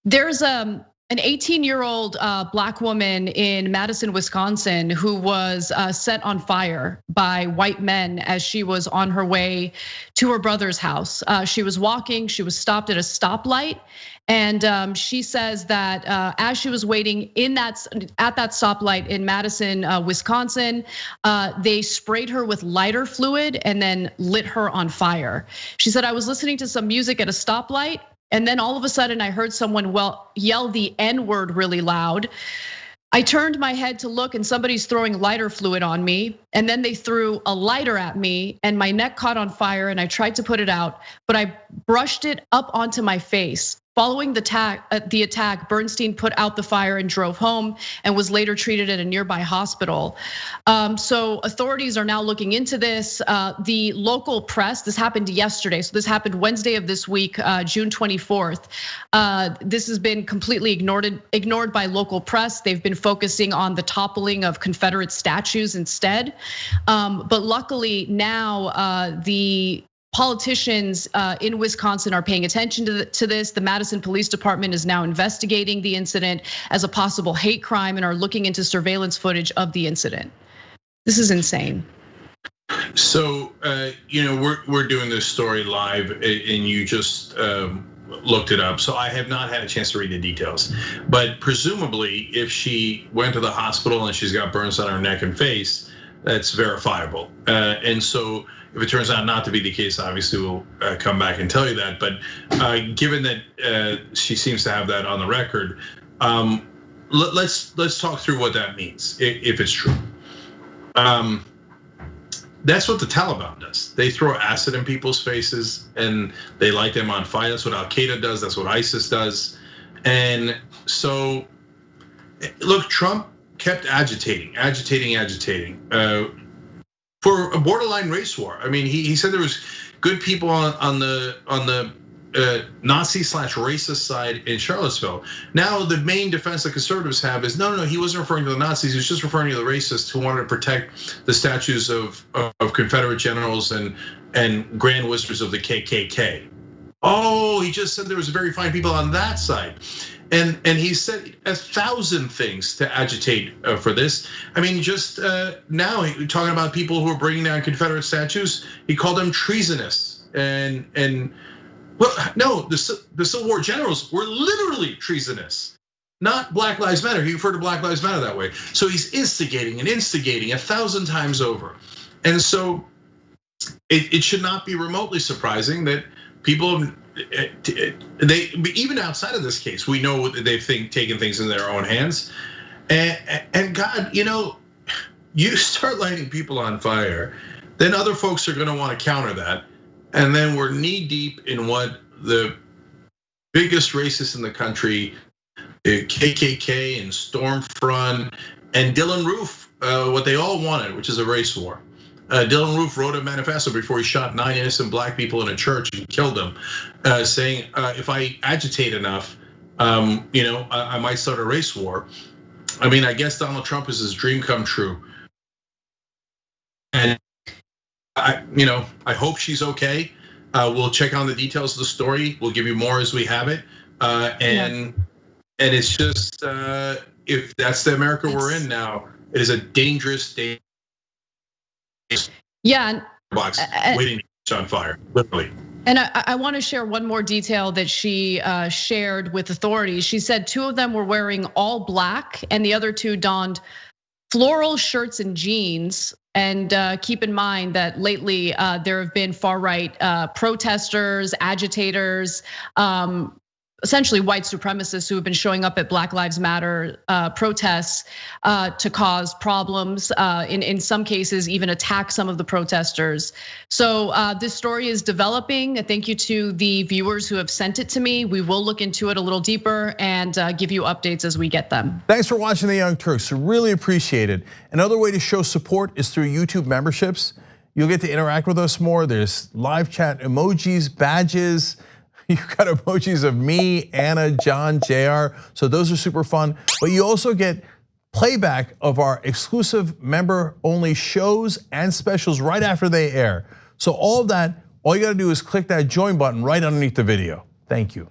There's an 18-year-old Black woman in Madison, Wisconsin, who was set on fire by white men as she was on her way to her brother's house. She was walking, she was stopped at a stoplight. And she says that as she was waiting at that stoplight in Madison, Wisconsin, they sprayed her with lighter fluid and then lit her on fire. She said, "I was listening to some music at a stoplight, and then all of a sudden I heard someone yell the N-word really loud. I turned my head to look and somebody's throwing lighter fluid on me. And then they threw a lighter at me and my neck caught on fire and I tried to put it out, but I brushed it up onto my face. Following the attack, Bernstein put out the fire and drove home and was later treated at a nearby hospital." So authorities are now looking into this. The local press, this happened yesterday. So this happened Wednesday of this week, June 24th. This has been completely ignored by local press. They've been focusing on the toppling of Confederate statues instead. But luckily now the politicians in Wisconsin are paying attention to this. The Madison Police Department is now investigating the incident as a possible hate crime and are looking into surveillance footage of the incident. This is insane. So, we're doing this story live and you just looked it up. So I have not had a chance to read the details, but presumably if she went to the hospital and she's got burns on her neck and face, that's verifiable. And so if it turns out not to be the case, obviously we'll come back and tell you that. But given that she seems to have that on the record, let's talk through what that means if it's true. That's what the Taliban does. They throw acid in people's faces and they light them on fire. That's what Al Qaeda does. That's what ISIS does. And so, look, Trump kept agitating for a borderline race war. I mean, he said there was good people on the Nazi/racist side in Charlottesville. Now the main defense the conservatives have is no, he wasn't referring to the Nazis. He was just referring to the racists who wanted to protect the statues of Confederate generals and grand wizards of the KKK. Oh, he just said there was very fine people on that side. And he said 1,000 things to agitate for this. I mean, just now talking about people who are bringing down Confederate statues, he called them treasonous. And well, no, the Civil War generals were literally treasonous, not Black Lives Matter. He referred to Black Lives Matter that way. So he's instigating 1,000 times over. And so it should not be remotely surprising that people, even outside of this case, we know that they've taken things in their own hands. And God, you start lighting people on fire, then other folks are gonna wanna counter that. And then we're knee deep in what the biggest racists in the country, the KKK and Stormfront and Dylan Roof, what they all wanted, which is a race war. Dylan Roof wrote a manifesto before he shot 9 innocent Black people in a church and killed them, saying, if I agitate enough, I might start a race war. I mean, I guess Donald Trump is his dream come true. And I hope she's okay. We'll check on the details of the story. We'll give you more as we have it. And it's just, if that's the America we're in now, it is a dangerous day. Yeah, box waiting to catch on fire, literally. And I want to share one more detail that she shared with authorities. She said 2 of them were wearing all black and the other 2 donned floral shirts and jeans. And keep in mind that lately there have been far-right protesters, agitators, essentially white supremacists who have been showing up at Black Lives Matter protests to cause problems, in some cases even attack some of the protesters. So this story is developing. Thank you to the viewers who have sent it to me. We will look into it a little deeper and give you updates as we get them. Thanks for watching The Young Turks, really appreciate it. Another way to show support is through YouTube memberships. You'll get to interact with us more. There's live chat emojis, badges. You've got emojis of me, Anna, John, JR. So those are super fun. But you also get playback of our exclusive member-only shows and specials right after they air. So all of that, all you gotta do is click that join button right underneath the video. Thank you.